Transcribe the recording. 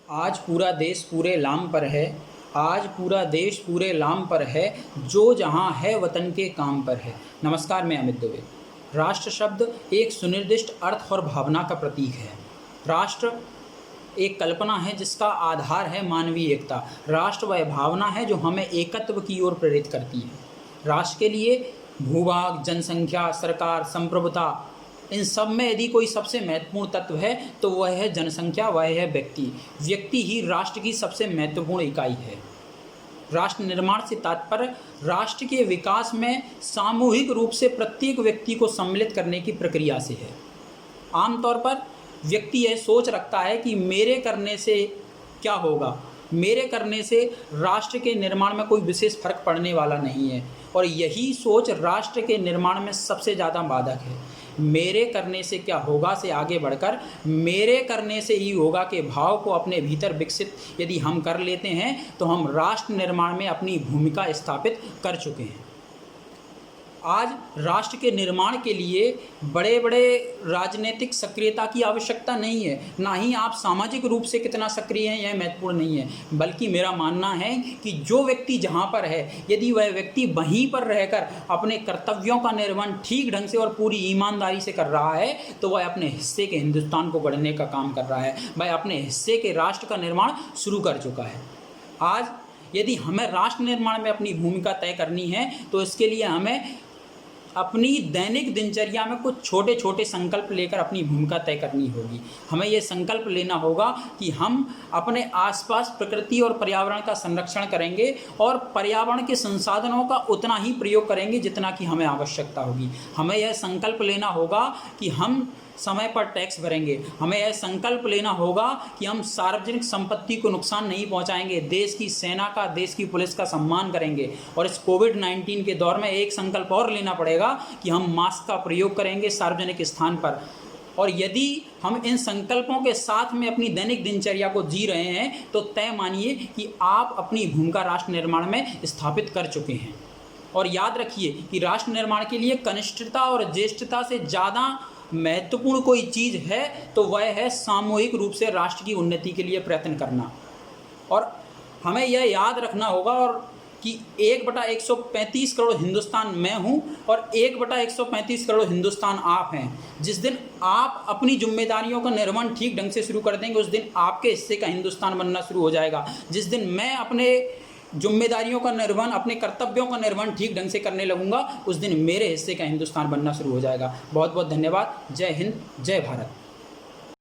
आज पूरा देश पूरे लाम पर है। आज पूरा देश पूरे लाम पर है, जो जहाँ है वतन के काम पर है। नमस्कार, मैं अमित दुबे। राष्ट्र शब्द एक सुनिर्दिष्ट अर्थ और भावना का प्रतीक है। राष्ट्र एक कल्पना है जिसका आधार है मानवीय एकता। राष्ट्र वह भावना है जो हमें एकत्व की ओर प्रेरित करती है। राष्ट्र के लिए भूभाग, जनसंख्या, सरकार, संप्रभुता, इन सब में यदि कोई सबसे महत्वपूर्ण तत्व है तो वह है जनसंख्या, वह है व्यक्ति। व्यक्ति ही राष्ट्र की सबसे महत्वपूर्ण इकाई है। राष्ट्र निर्माण से तात्पर्य राष्ट्र के विकास में सामूहिक रूप से प्रत्येक व्यक्ति को सम्मिलित करने की प्रक्रिया से है। आमतौर पर व्यक्ति यह सोच रखता है कि मेरे करने से क्या होगा, मेरे करने से राष्ट्र के निर्माण में कोई विशेष फर्क पड़ने वाला नहीं है, और यही सोच राष्ट्र के निर्माण में सबसे ज़्यादा बाधक है। मेरे करने से क्या होगा से आगे बढ़कर मेरे करने से ही होगा के भाव को अपने भीतर विकसित यदि हम कर लेते हैं तो हम राष्ट्र निर्माण में अपनी भूमिका स्थापित कर चुके हैं। आज राष्ट्र के निर्माण के लिए बड़े बड़े राजनीतिक सक्रियता की आवश्यकता नहीं है, ना ही आप सामाजिक रूप से कितना सक्रिय हैं यह महत्वपूर्ण नहीं है, बल्कि मेरा मानना है कि जो व्यक्ति जहाँ पर है यदि वह व्यक्ति वहीं पर रहकर अपने कर्तव्यों का निर्वहन ठीक ढंग से और पूरी ईमानदारी से कर रहा है तो वह अपने हिस्से के हिंदुस्तान को गढ़ने का काम कर रहा है, वह अपने हिस्से के राष्ट्र का निर्माण शुरू कर चुका है। आज यदि हमें राष्ट्र निर्माण में अपनी भूमिका तय करनी है तो इसके लिए हमें अपनी दैनिक दिनचर्या में कुछ छोटे छोटे संकल्प लेकर अपनी भूमिका तय करनी होगी। हमें ये संकल्प लेना होगा कि हम अपने आसपास प्रकृति और पर्यावरण का संरक्षण करेंगे और पर्यावरण के संसाधनों का उतना ही प्रयोग करेंगे जितना कि हमें आवश्यकता होगी। हमें यह संकल्प लेना होगा कि हम समय पर टैक्स भरेंगे। हमें यह संकल्प लेना होगा कि हम सार्वजनिक संपत्ति को नुकसान नहीं पहुंचाएंगे, देश की सेना का, देश की पुलिस का सम्मान करेंगे। और इस कोविड-19 के दौर में एक संकल्प और लेना पड़ेगा कि हम मास्क का प्रयोग करेंगे सार्वजनिक स्थान पर। और यदि हम इन संकल्पों के साथ में अपनी दैनिक दिनचर्या को जी रहे हैं तो तय मानिए कि आप अपनी भूमिका राष्ट्र निर्माण में स्थापित कर चुके हैं। और याद रखिए कि राष्ट्र निर्माण के लिए कनिष्ठता और ज्येष्ठता से ज़्यादा महत्वपूर्ण कोई चीज़ है तो वह है सामूहिक रूप से राष्ट्र की उन्नति के लिए प्रयत्न करना। और हमें यह याद रखना होगा और कि 1/135 करोड़ हिंदुस्तान मैं हूं और 1/135 करोड़ हिंदुस्तान आप हैं। जिस दिन आप अपनी जिम्मेदारियों का निर्वहन ठीक ढंग से शुरू कर देंगे उस दिन आपके हिस्से का हिंदुस्तान बनना शुरू हो जाएगा। जिस दिन मैं अपने जिम्मेदारियों का निर्वहन, अपने कर्तव्यों का निर्वहन ठीक ढंग से करने लगूंगा उस दिन मेरे हिस्से का हिंदुस्तान बनना शुरू हो जाएगा। बहुत बहुत धन्यवाद। जय हिंद, जय भारत।